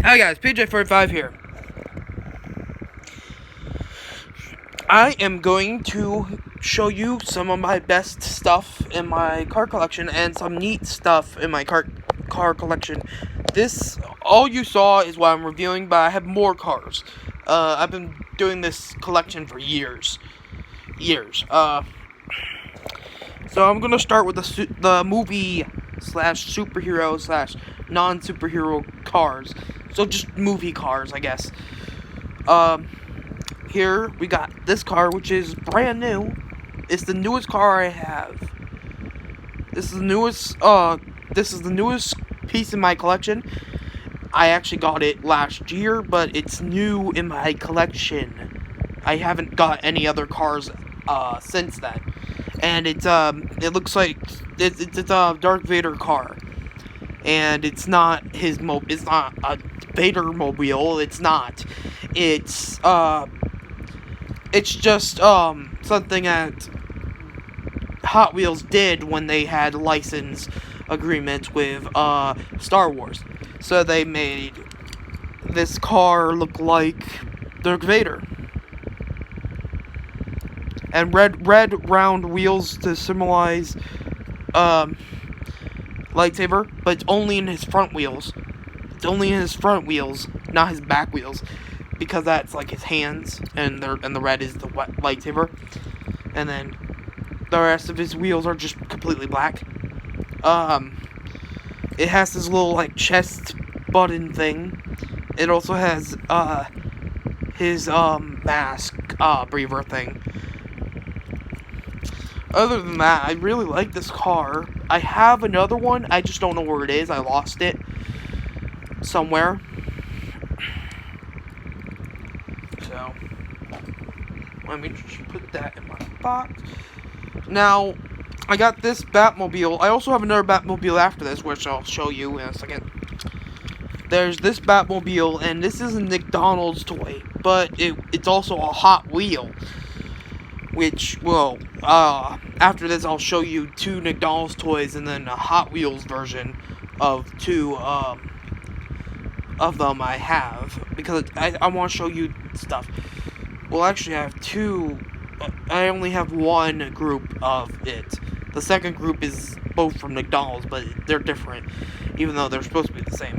Hi guys, PJ45 here. I am going to show you some of my best stuff in my car collection and some neat stuff in my car collection. This, all you saw is what I'm reviewing, but I have more cars. I've been doing this collection for years. So I'm gonna start with the movie slash superhero slash non-superhero cars. So just movie cars, I guess. Here we got this car, which is brand new. It's the newest car I have. This is the newest piece in my collection. I actually got it last year, but it's new in my collection. I haven't got any other cars since then. And it looks like it's a Darth Vader car. And it's not it's not a Vader mobile. It's not. It's just something that Hot Wheels did when they had license agreements with Star Wars. So they made this car look like Darth Vader. And red round wheels to symbolize lightsaber, but it's only in his front wheels. It's only in his front wheels, not his back wheels, because that's like his hands, and the red is the lightsaber, and then the rest of his wheels are just completely black. It has this little like chest button thing. It also has his mask breather thing. Other than that, I really like this car. I have another one, I just don't know where it is. I lost it somewhere. So, let me just put that in my box. Now, I got this Batmobile. I also have another Batmobile after this, which I'll show you in a second. There's this Batmobile, and this is a McDonald's toy, but it's also a Hot Wheel. Which, well, after this I'll show you two McDonald's toys and then a Hot Wheels version of two of them I have, because I want to show you stuff. Well, actually I have two. I only have one group of it. The second group is both from McDonald's, but they're different, even though they're supposed to be the same.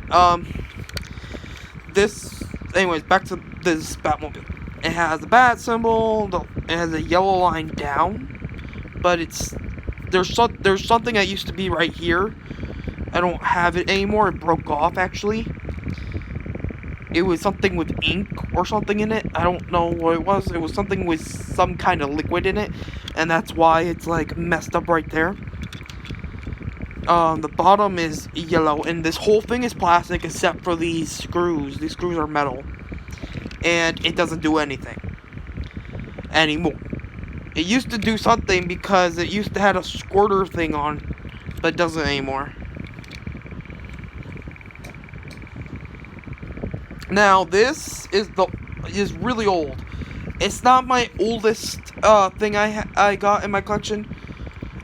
Anyways, back to this Batmobile. It has the bat symbol. It has a yellow line down, but there's something that used to be right here. I don't have it anymore. It broke off actually. It was something with ink or something in it. I don't know what it was. It was something with some kind of liquid in it, and that's why it's like messed up right there. The bottom is yellow, and this whole thing is plastic except for these screws. These screws are metal, and it doesn't do anything anymore. It used to do something because it used to have a squirter thing on, but it doesn't anymore. Now this is really old. It's not my oldest thing I got in my collection.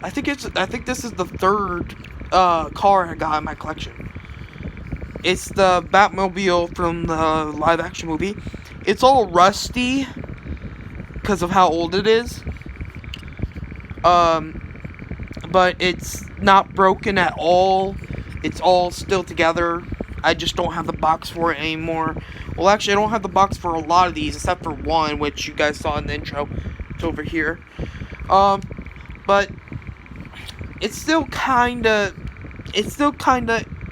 I think this is the third car I got in my collection. It's the Batmobile from the live action movie. It's all rusty because of how old it is. But it's not broken at all. It's all still together. I just don't have the box for it anymore. Well, actually, I don't have the box for a lot of these, except for one, which you guys saw in the intro. It's over here. But it's still kinda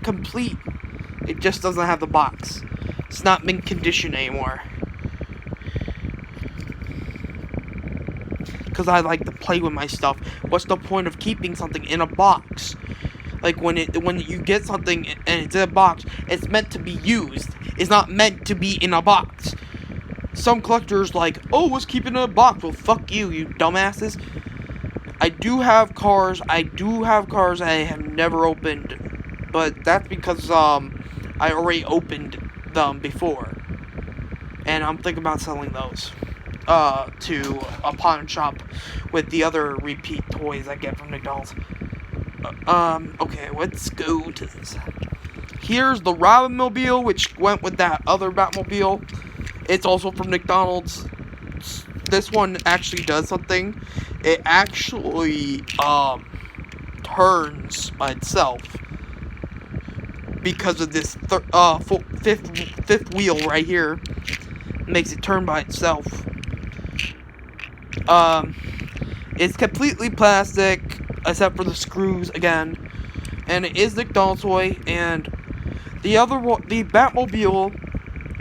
complete. It just doesn't have the box. It's not mint condition anymore. Because I like to play with my stuff. What's the point of keeping something in a box? Like when you get something and it's in a box, it's meant to be used. It's not meant to be in a box. Some collectors like, oh, let's keep it in a box. Well, fuck you, you dumbasses. I do have cars I have never opened, but that's because I already opened them before, and I'm thinking about selling those to a pawn shop with the other repeat toys I get from McDonald's. Okay, let's go to this. Here's the Robinmobile, which went with that other Batmobile. It's also from McDonald's. This one actually does something. It actually turns by itself because of this fifth wheel right here. Makes it turn by itself. It's completely plastic except for the screws again, and it is McDonald's toy. And the Batmobile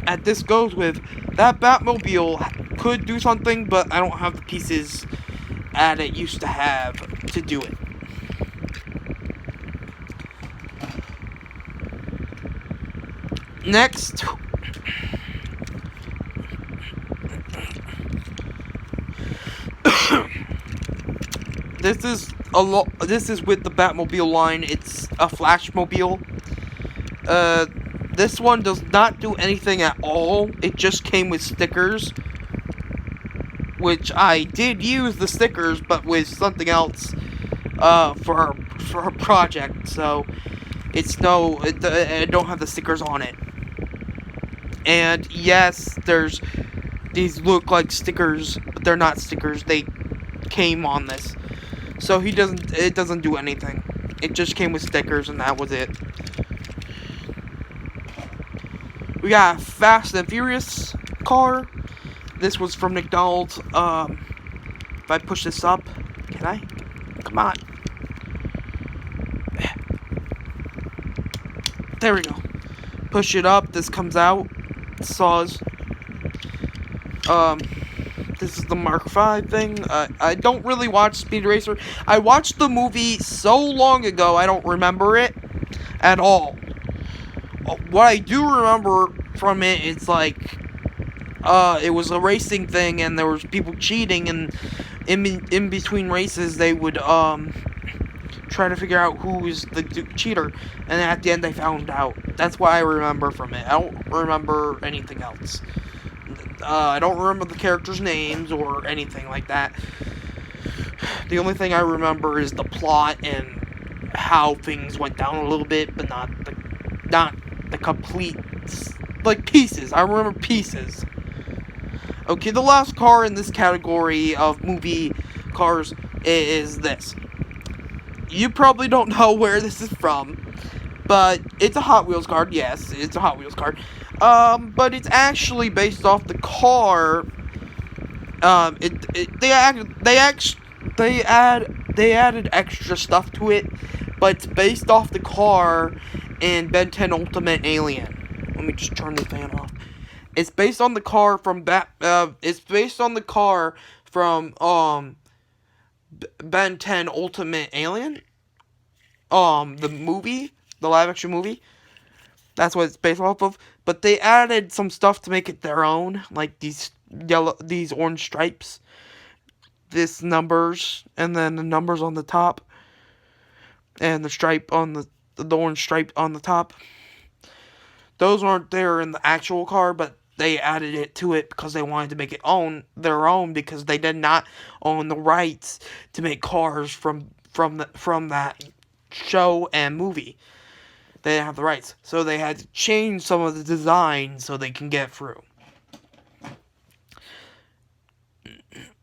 that this goes with, that Batmobile could do something, but I don't have the pieces that it used to have to do it. Next, this is with the Batmobile line. It's a Flashmobile. This one does not do anything at all. It just came with stickers, which I did use the stickers, but with something else for a project. So I don't have the stickers on it. And yes, these look like stickers, but they're not stickers. They came on this. So it doesn't do anything. It just came with stickers, and that was it. We got a Fast and Furious car. This was from McDonald's. If I push this up, can I? Come on. There we go. Push it up. This comes out. Saws. This is the Mark V thing. I don't really watch Speed Racer. I watched the movie so long ago, I don't remember it at all. What I do remember from it is like, it was a racing thing, and there was people cheating, and in between races, they would try to figure out who was the cheater, and at the end they found out. That's what I remember from it. I don't remember anything else. I don't remember the characters' names or anything like that. The only thing I remember is the plot and how things went down a little bit, but not the complete, like, pieces. I remember pieces. Okay, the last car in this category of movie cars is this. You probably don't know where this is from, but it's a Hot Wheels car. Yes, it's a Hot Wheels car. But it's actually based off the car. They added extra stuff to it, but it's based off the car in Ben 10 Ultimate Alien. Let me just turn the fan off. It's based on the car from it's based on the car from Ben 10 Ultimate Alien. The movie, the live action movie. That's what it's based off of. But they added some stuff to make it their own, like these orange stripes, this numbers, and then the numbers on the top, and the stripe on the orange stripe on the top. Those aren't there in the actual car, but they added it to it because they wanted to make it their own, because they did not own the rights to make cars from that show and movie. They didn't have the rights, so they had to change some of the design so they can get through.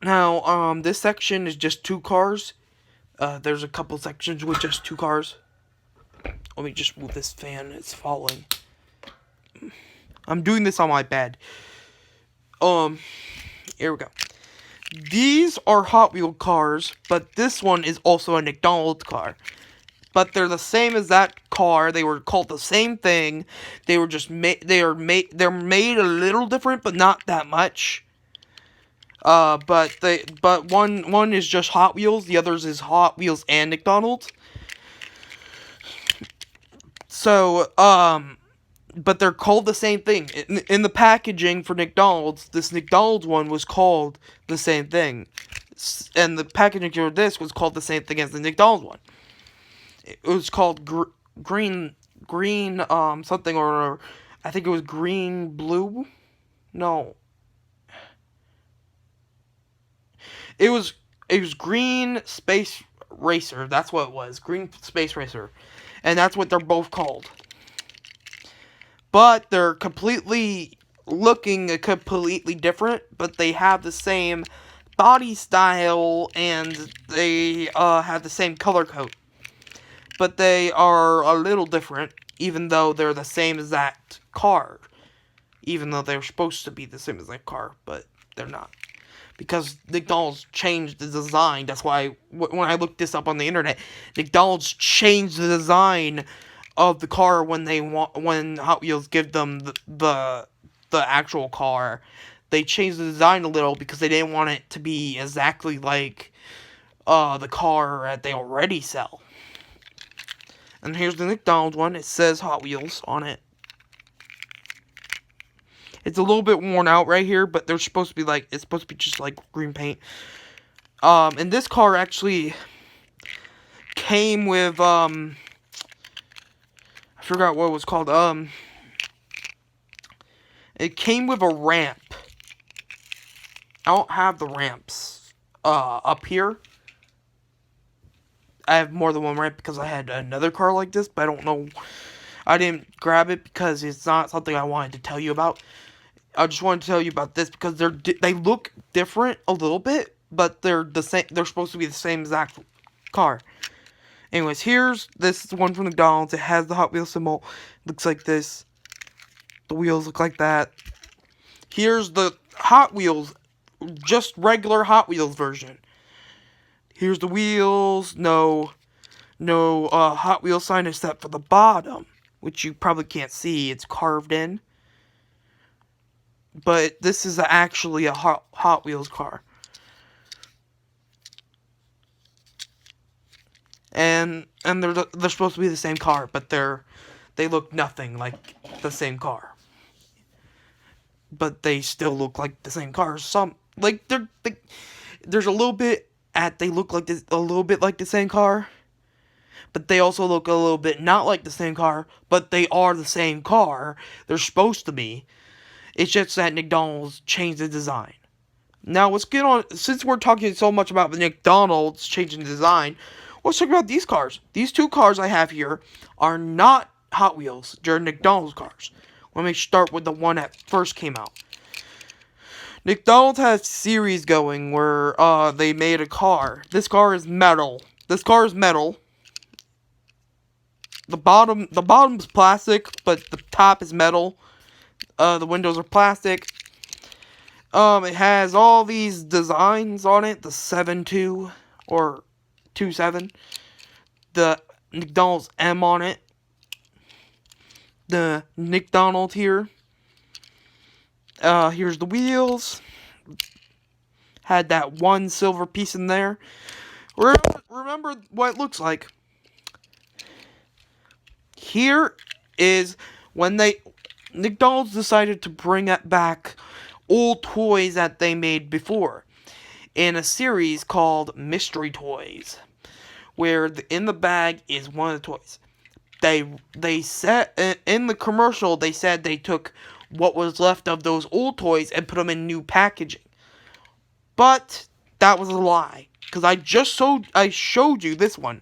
Now, this section is just 2 cars. There's a couple sections with just 2 cars. Let me just move this fan, it's falling. I'm doing this on my bed. Here we go. These are Hot Wheels cars, but this one is also a McDonald's car. But they're the same as that car. They were called the same thing. They were just they're made a little different, but not that much. But one is just Hot Wheels. The others is Hot Wheels and McDonald's. So but they're called the same thing. In the packaging for McDonald's, this McDonald's one was called the same thing, and the packaging for this was called the same thing as the McDonald's one. It was called green something, or I think it was green blue. No, it was Green Space Racer. That's what it was, Green Space Racer, and that's what they're both called. but they're completely completely different, but they have the same body style and they have the same color code. But they are a little different, even though they're the same exact car. Even though they're supposed to be the same exact car, but they're not. Because McDonald's changed the design. That's why when I looked this up on the internet, McDonald's changed the design of the car when Hot Wheels give them the actual car. They changed the design a little because they didn't want it to be exactly like the car that they already sell. And here's the McDonald's one. It says Hot Wheels on it. It's a little bit worn out right here, but they're supposed to be like, it's supposed to be just like green paint. And this car actually came with, I forgot what it was called. It came with a ramp. I don't have the ramps, up here. I have more than one ramp because I had another car like this, but I don't know. I didn't grab it because it's not something I wanted to tell you about. I just wanted to tell you about this because they look different a little bit, but they're the same. They're supposed to be the same exact car. Anyways, here's this one from McDonald's. It has the Hot Wheels symbol. Looks like this. The wheels look like that. Here's the Hot Wheels, just regular Hot Wheels version. Here's the wheels. No Hot Wheels sign except for the bottom, which you probably can't see. It's carved in. But this is actually a Hot Wheels car. And they're supposed to be the same car, but they look nothing like the same car. But they still look like the same cars. Some like there's a little bit they look like a little bit like the same car. But they also look a little bit not like the same car, but they are the same car. They're supposed to be. It's just that McDonald's changed the design. Now, let's get on, since we're talking so much about McDonald's changing the design, let's talk about these cars. These two cars I have here are not Hot Wheels. They're McDonald's cars. Let me start with the one that first came out. McDonald's has a series going where they made a car. This car is metal. The bottom's plastic, but the top is metal. The windows are plastic. It has all these designs on it. The 7-2 or 2-7. The McDonald's M on it. The McDonald's here. Here's the wheels. Had that one silver piece in there. Remember what it looks like. Here is when McDonald's decided to bring back old toys that they made before in a series called Mystery Toys, where in the bag is one of the toys. They said in the commercial they said they took what was left of those old toys and put them in new packaging, but that was a lie because I showed you this one.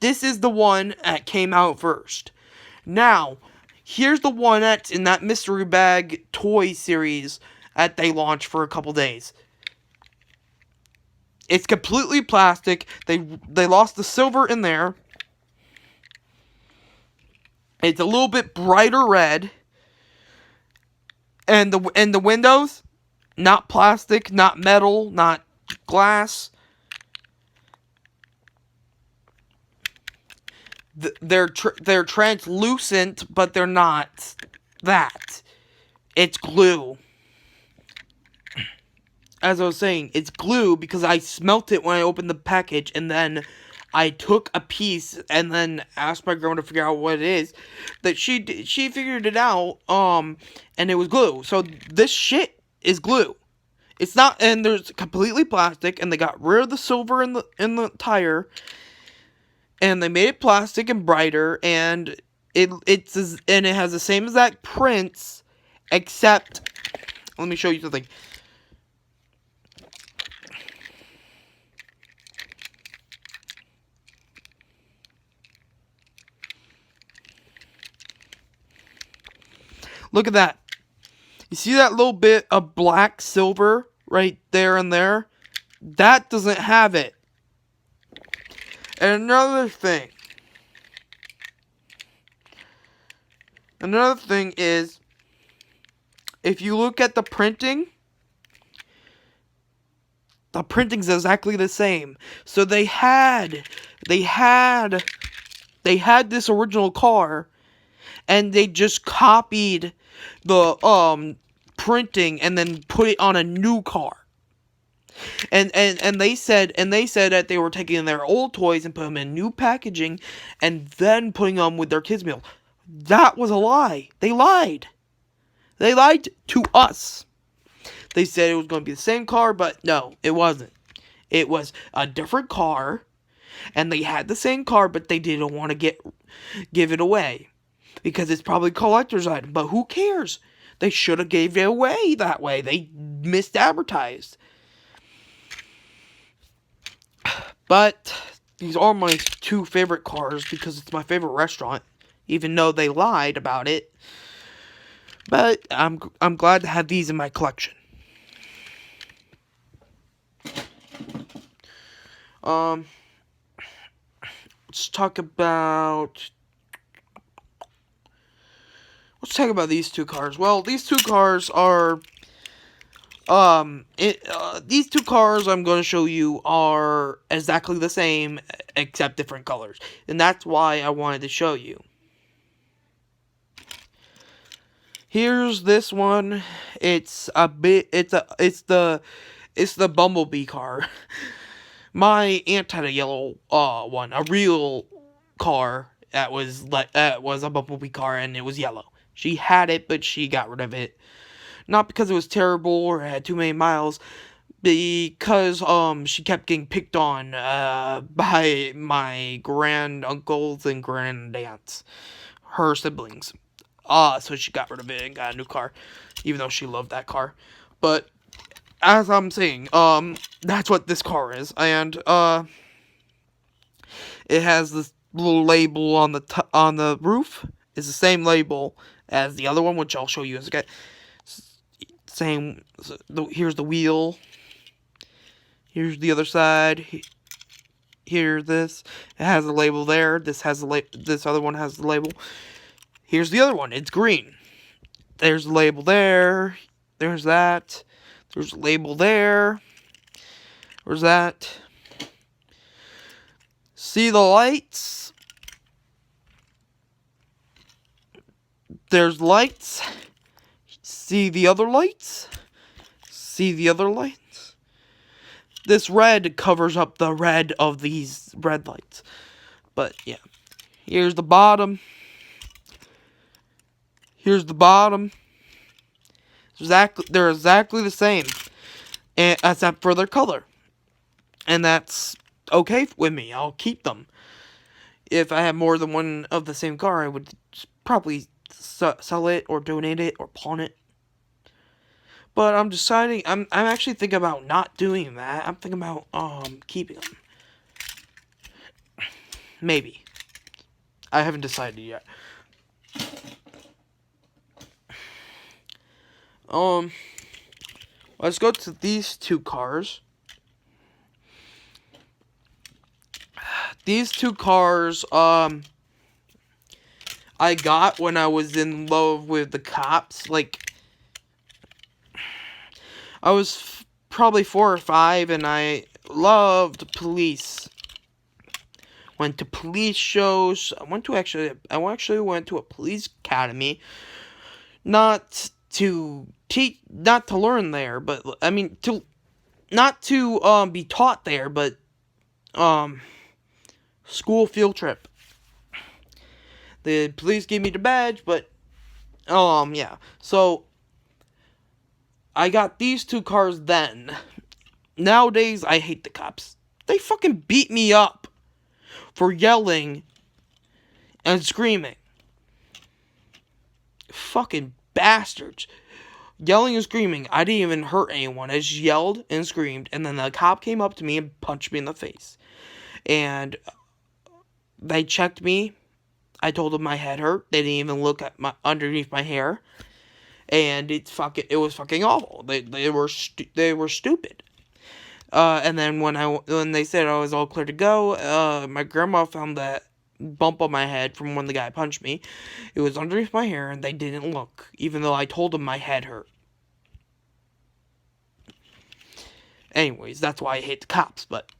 This is the one that came out first. Now, here's the one that's in that mystery bag toy series that they launched for a couple days. It's completely plastic. They lost the silver in there. It's a little bit brighter red. And the windows, not plastic, not metal, not glass. They're translucent, but they're not that. It's glue. As I was saying, it's glue because I smelt it when I opened the package, and then I took a piece and then asked my grandma to figure out what it is. That she figured it out, and it was glue. So this shit is glue. It's not, and there's completely plastic, and they got rid of the silver in the tire, and they made it plastic and brighter, and it has the same exact prints, except, let me show you something. Look at that. You see that little bit of black silver right there and there? That doesn't have it. And another thing is, if you look at the printing's exactly the same. So they had this original car, and they just copied the printing and then put it on a new car. And they said that they were taking their old toys and put them in new packaging and then putting them with their kids' meal. That was a lie. They lied. They lied to us. They said it was going to be the same car, but no, it wasn't. It was a different car, and they had the same car, but they didn't want to give it away because it's probably a collector's item. But who cares? They should have gave it away that way. They misadvertised. But these are my two favorite cars because it's my favorite restaurant, even though they lied about it. But I'm glad to have these in my collection. Let's talk about these two cars. Well, these two cars are these two cars I'm going to show you are exactly the same except different colors. And that's why I wanted to show you. Here's this one. It's the Bumblebee car. My aunt had a yellow one, a real car that was a Bumblebee car, and it was yellow. She had it, but she got rid of it. Not because it was terrible or had too many miles, because she kept getting picked on by my granduncles and grandaunts, her siblings. So she got rid of it and got a new car, even though she loved that car. But as I'm saying, that's what this car is, and it has this little label on the roof. It's the same label as the other one, which I'll show you as I get. Same. Here's the wheel. Here's the other side. Here, this. It has a label there. This has a This other one has the label. Here's the other one. It's green. There's the label there. There's that. There's a label there. There's that. See the lights? There's lights. See the other lights? See the other lights? This red covers up the red of these red lights. But yeah. Here's the bottom. Here's the bottom. They're exactly the same, except for their color. And that's okay with me. I'll keep them. If I had more than one of the same car, I would probably sell it or donate it or pawn it. But I'm deciding. I'm actually thinking about not doing that. I'm thinking about keeping them. Maybe. I haven't decided yet. Let's go to these two cars. These two cars, I got when I was in love with the cops. Like, I was probably 4 or 5, and I loved police. Went to police shows. I actually went to a police academy. Not to learn there, but I mean not to be taught there, but school field trip. The police gave me the badge, but yeah. So I got these two cars then. Nowadays I hate the cops. They fucking beat me up for yelling and screaming. Fucking bastards. Yelling and screaming. I didn't even hurt anyone. I just yelled and screamed, and then the cop came up to me and punched me in the face. And they checked me. I told them my head hurt. They didn't even look at underneath my hair. and it was fucking awful. They were stupid. And then when they said I was all clear to go, my grandma found that bump on my head from when the guy punched me. It was underneath my hair, and they didn't look, even though I told them my head hurt. Anyways, that's why I hate the cops. But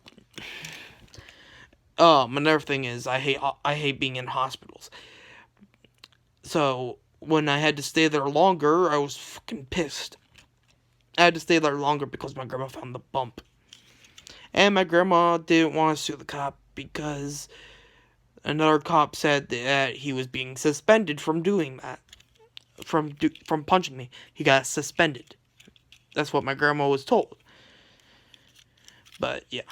another thing is I hate being in hospitals. So when I had to stay there longer, I was fucking pissed. I had to stay there longer because my grandma found the bump. And my grandma didn't want to sue the cop because another cop said that he was being suspended from doing that. From punching me. He got suspended. That's what my grandma was told. But yeah.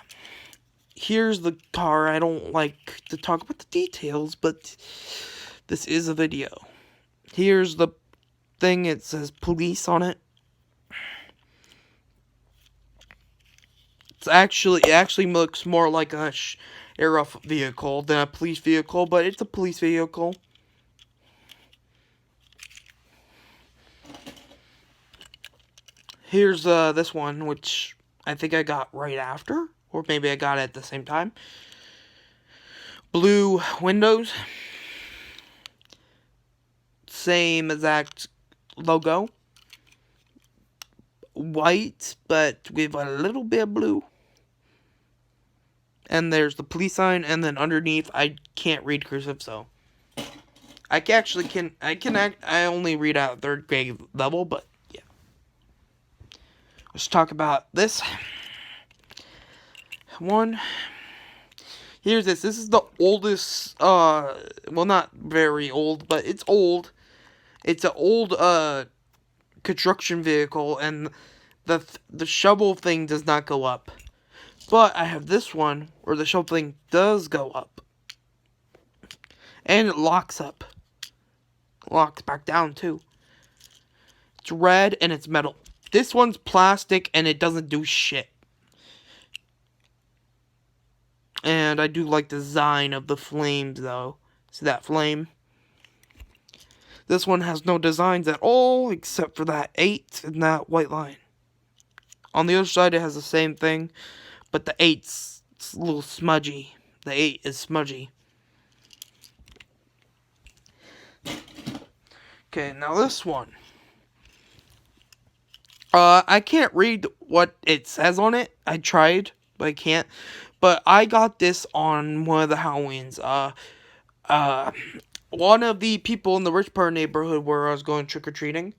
Here's the car. I don't like to talk about the details, but this is a video. Here's the thing. It says police on it. It actually looks more like a sheriff vehicle than a police vehicle, but it's a police vehicle. Here's this one, which I think I got right after, or maybe I got it at the same time. Blue windows. Same exact logo. White, but with a little bit of blue. And there's the police sign, and then underneath, I can't read cursive, so I only read out 3rd grade level, but yeah. Let's talk about this one. Here's this. This is the oldest, well, not very old, but it's old. It's an old, construction vehicle, and the shovel thing does not go up. But I have this one where the shovel thing does go up. And it locks up. Locks back down too. It's red and it's metal. This one's plastic and it doesn't do shit. And I do like the design of the flames though. See that flame? This one has no designs at all except for that 8 and that white line. On the other side it has the same thing, but the 8's a little smudgy. The 8 is smudgy. Okay, now this one. I can't read what it says on it. I tried, but I can't. But I got this on one of the Halloweens. One of the people in the rich part neighborhood where I was going trick-or-treating,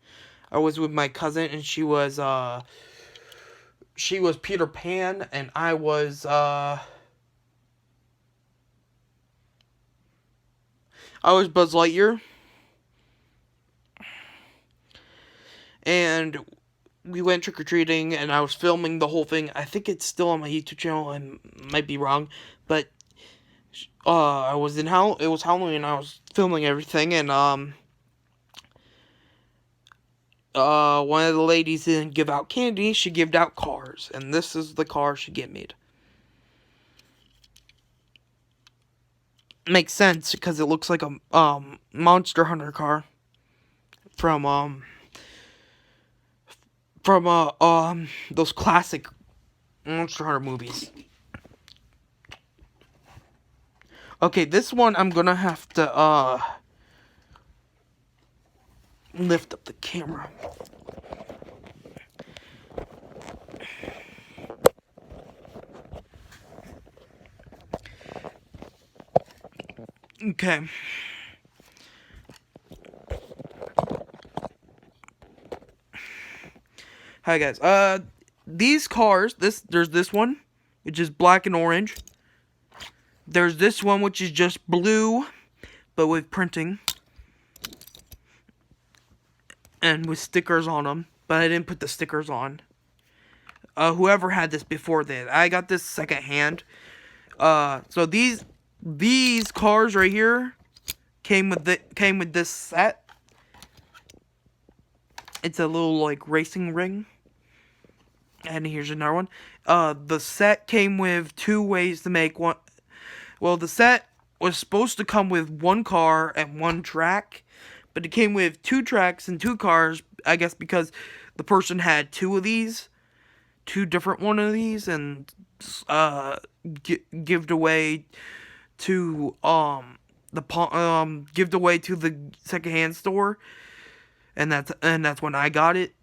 I was with my cousin, and she was Peter Pan, and I was Buzz Lightyear. And we went trick-or-treating, and I was filming the whole thing. I think it's still on my YouTube channel. I might be wrong, but it was Halloween, and I was filming everything, and one of the ladies didn't give out candy. She gave out cars, and this is the car she gave me. Makes sense because it looks like a Monster Hunter car from those classic Monster Hunter movies. Okay, this one I'm gonna have to lift up the camera. Okay. Hi guys. These cars, there's this one, which is black and orange. There's this one, which is just blue, but with printing. And with stickers on them, but I didn't put the stickers on. Whoever had this before that, I got this secondhand. So these cars right here came with this set. It's a little like racing ring. And here's another one. The set came with 2 ways to make one. Well, the set was supposed to come with 1 car and 1 track, but it came with 2 tracks and 2 cars, I guess because the person had two different one of these, and gived away to gived away to the secondhand store, and that's when I got it.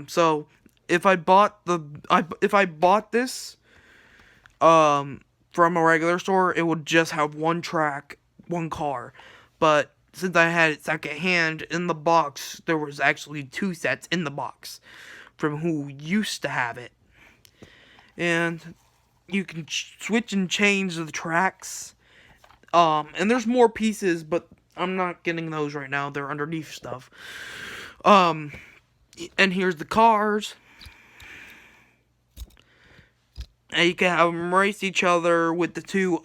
So if I bought this from a regular store, it would just have one track, one car. But since I had it secondhand in the box, there was actually two sets in the box from who used to have it. And you can switch and change the tracks. And there's more pieces, but I'm not getting those right now. They're underneath stuff. And here's the cars. And you can have them race each other with the two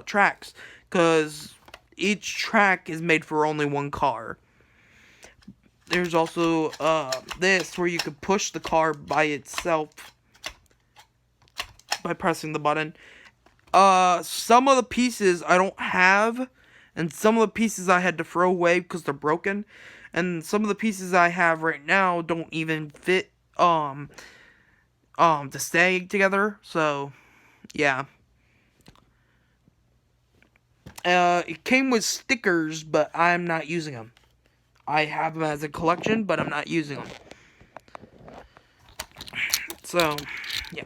tracks, because each track is made for only one car. There's also this, where you can push the car by itself by pressing the button. Some of the pieces I don't have, and some of the pieces I had to throw away because they're broken, and some of the pieces I have right now don't even fit to stay together. So yeah. It came with stickers, but I'm not using them. I have them as a collection, but I'm not using them. So yeah.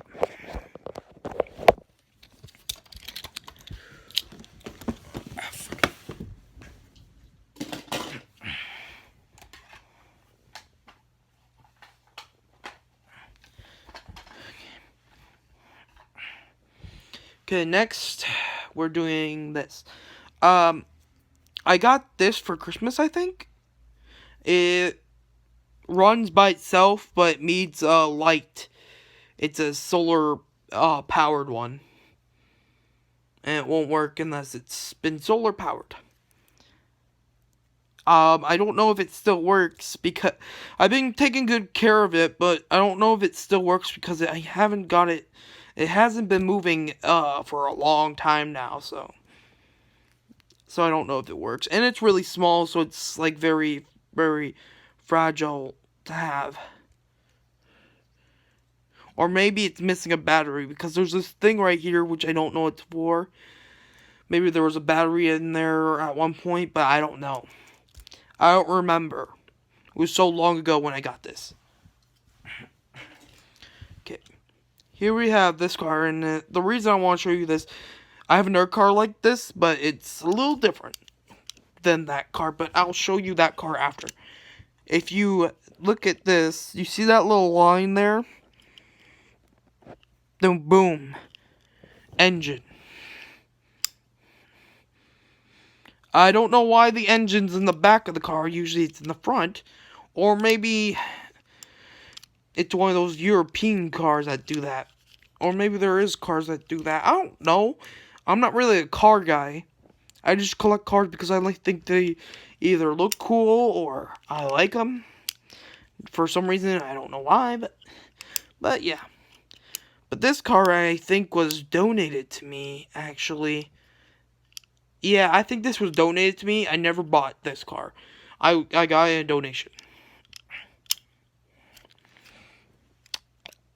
Okay, next we're doing this. I got this for Christmas, I think. It runs by itself, but needs light. It's a solar powered one, and it won't work unless it's been solar powered. I don't know if it still works, because I've been taking good care of it, but I don't know if it still works because I haven't got it. It hasn't been moving for a long time now, so I don't know if it works. And it's really small, so it's like very, very fragile to have. Or maybe it's missing a battery, because there's this thing right here which I don't know what it's for. Maybe there was a battery in there at one point, but I don't know. I don't remember. It was so long ago when I got this. Okay. Here we have this car, and the reason I want to show you this, I have another car like this, but it's a little different than that car, but I'll show you that car after. If you look at this, you see that little line there? Then boom. Engine. I don't know why the engine's in the back of the car. Usually it's in the front. Or maybe it's one of those European cars that do that. Or maybe there is cars that do that. I don't know. I'm not really a car guy. I just collect cars because I think they either look cool or I like them. For some reason, I don't know why, but yeah. But this car, I think, was donated to me, actually. Yeah, I think this was donated to me. I never bought this car. I got a donation.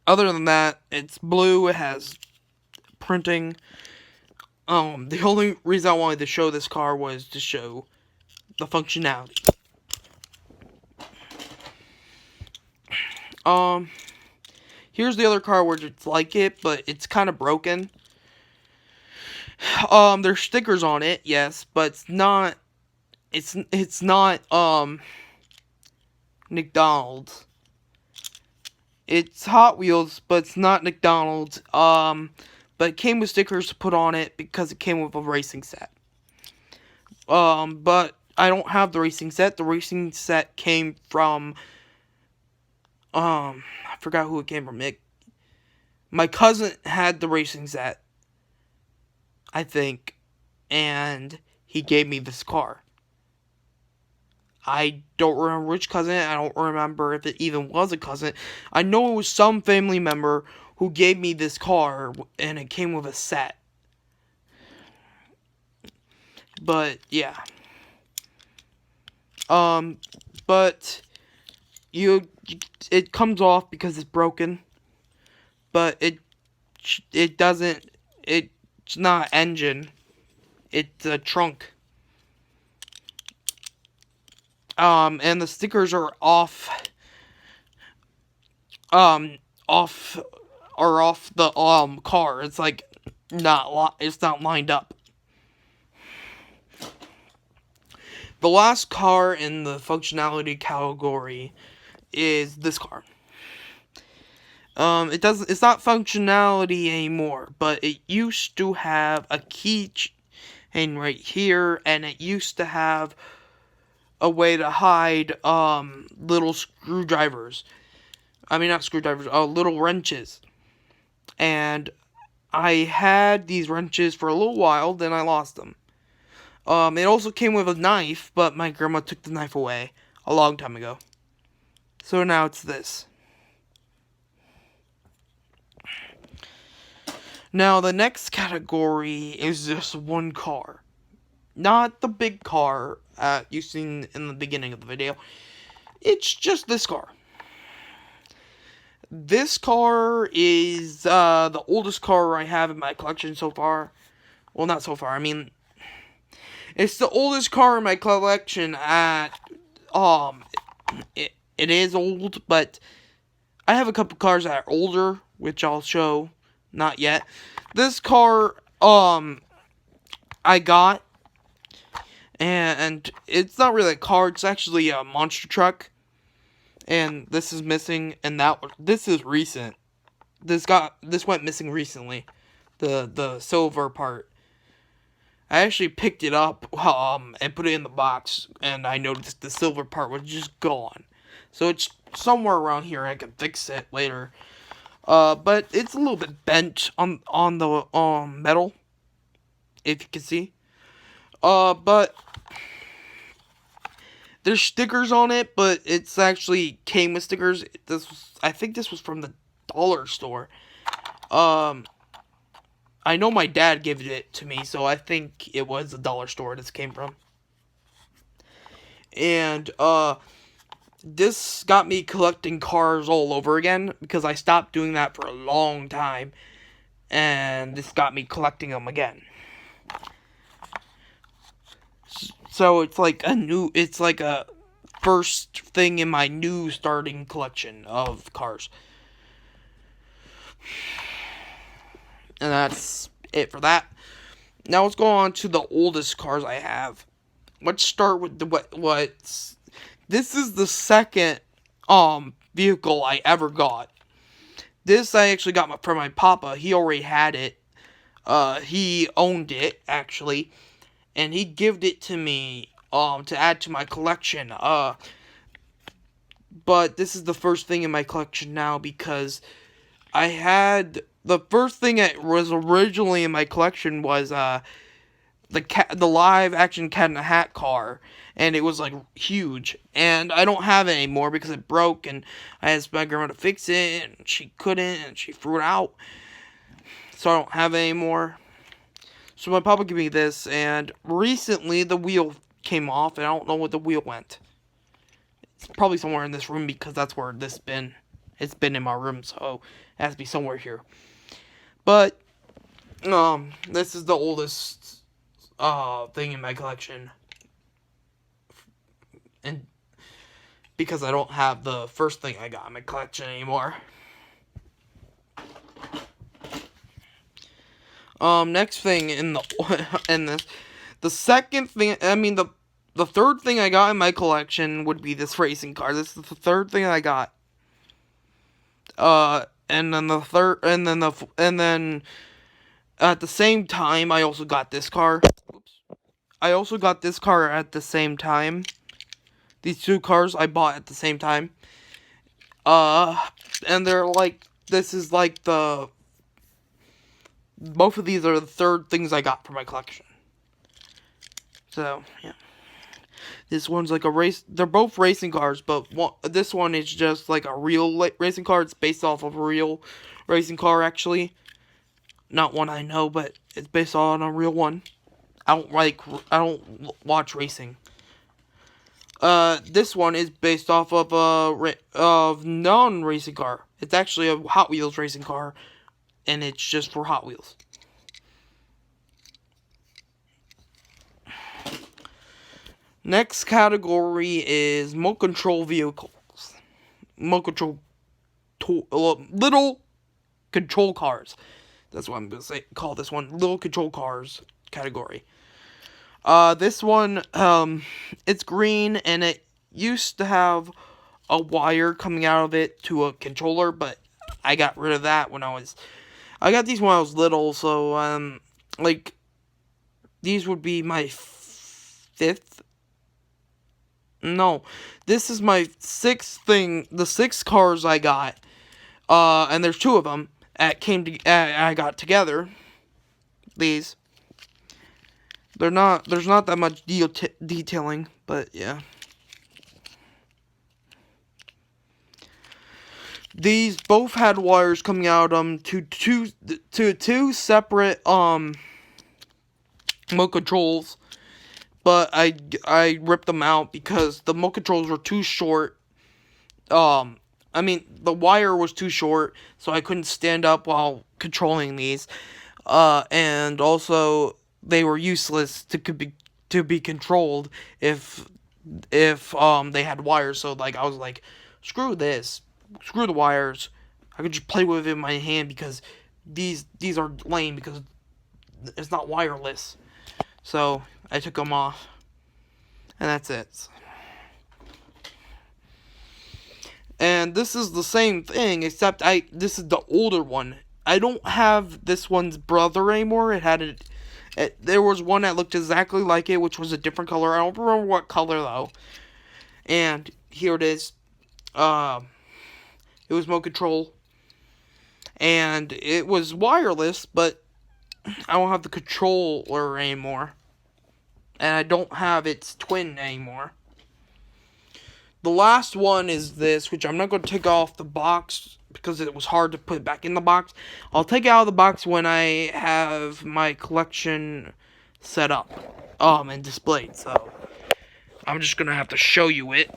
Other than that, it's blue. It has printing. The only reason I wanted to show this car was to show the functionality. Here's the other car where it's like it, but it's kind of broken. There's stickers on it, yes, but it's not McDonald's. It's Hot Wheels, but it's not McDonald's. But it came with stickers to put on it because it came with a racing set. But I don't have the racing set. The racing set came from, I forgot who it came from. My cousin had the racing set, I think, and he gave me this car. I don't remember which cousin. I don't remember if it even was a cousin. I know it was some family member who gave me this car, and it came with a set. But, yeah. But it comes off because it's broken, but it doesn't. It's not engine. It's a trunk. And the stickers are off. Off off the car. It's like it's not lined up. The last car in the functionality category is this car. It's not functionality anymore, but it used to have a key chain right here, and it used to have a way to hide little screwdrivers. I mean, not screwdrivers, little wrenches. And I had these wrenches for a little while, then I lost them. It also came with a knife, but my grandma took the knife away a long time ago. So now it's this. Now, the next category is just one car. Not the big car you've seen in the beginning of the video. It's just this car. This car is the oldest car I have in my collection so far. Well, not so far. I mean, it's the oldest car in my collection it is old, but I have a couple cars that are older, which I'll show. Not yet. This car, I got, and it's not really a car, it's actually a monster truck. And this is missing, and this is recent. This went missing recently. The silver part. I actually picked it up, and put it in the box, and I noticed the silver part was just gone. So it's somewhere around here, I can fix it later. But it's a little bit bent on the metal, if you can see. But there's stickers on it, but it's actually came with stickers. I think this was from the dollar store. I know my dad gave it to me, so I think it was the dollar store this came from. And this got me collecting cars all over again, because I stopped doing that for a long time, and this got me collecting them again. So it's like a first thing in my new starting collection of cars. And that's it for that. Now let's go on to the oldest cars I have. Let's start with this is the second vehicle I ever got. This I actually got from my papa. He already had it. He owned it actually, and he gave it to me to add to my collection. But this is the first thing in my collection now, because I had the first thing that was originally in my collection was the live action Cat in the Hat car, and it was like huge, and I don't have it anymore because it broke, and I asked my grandma to fix it, and she couldn't, and she threw it out, so I don't have it anymore. So my papa gave me this, and recently the wheel came off, and I don't know where the wheel went. It's probably somewhere in this room, because that's where it's been in my room, so it has to be somewhere here. But this is the oldest thing in my collection, and because I don't have the first thing I got in my collection anymore. Next thing in the second thing, I mean the third thing I got in my collection would be this racing car. This is the third thing I got. And then at the same time, I also got this car. Oops. I also got this car at the same time. These two cars I bought at the same time. And they're like, this is like both of these are the third things I got for my collection. So, yeah. This one's like a race. They're both racing cars, but this one is just like a real racing car. It's based off of a real racing car, actually. Not one I know, but it's based on a real one. I don't watch racing. This one is based off of non-racing car. It's actually a Hot Wheels racing car, and it's just for Hot Wheels. Next category is remote control vehicles. Remote control little control cars. That's what I'm gonna say. Call this one little control cars category. This one, it's green and it used to have a wire coming out of it to a controller, but I got rid of that I got these when I was little, so, like, these would be my fifth. No, this is my sixth thing, the 6 cars I got, and there's 2 of them I got together. These. There's not that much detailing, but yeah. These both had wires coming out to two separate remote controls, but I ripped them out because the remote controls were too short. I mean, the wire was too short, so I couldn't stand up while controlling these. And also they were useless to be controlled if they had wires. So like I was like, screw this, screw the wires. I could just play with it in my hand because these are lame because it's not wireless. So I took them off, and that's it. And this is the same thing, except this is the older one. I don't have this one's brother anymore. There was one that looked exactly like it, which was a different color. I don't remember what color though. And here it is. It was remote control, and it was wireless, but I don't have the controller anymore, and I don't have its twin anymore. The last one is this, which I'm not going to take off the box because it was hard to put it back in the box. I'll take it out of the box when I have my collection set up, and displayed. So I'm just going to have to show you it.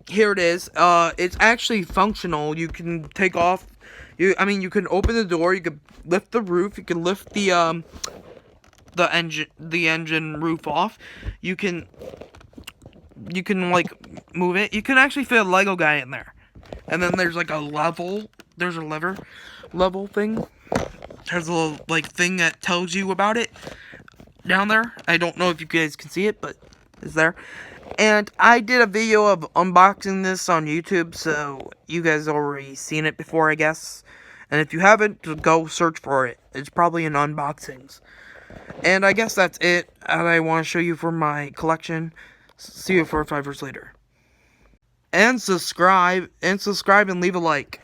Here it is. It's actually functional. You can take off. You can open the door. You can lift the roof. You can lift the engine roof off. You can like move it. You can actually fit a Lego guy in there. And then there's like a level. There's a level thing. There's a little like thing that tells you about it down there. I don't know if you guys can see it, but it's there. And I did a video of unboxing this on YouTube, so you guys already seen it before, I guess. And if you haven't, go search for it. It's probably in unboxings. And I guess that's it that I want to show you for my collection. See you 4 or 5 years later. And subscribe and leave a like.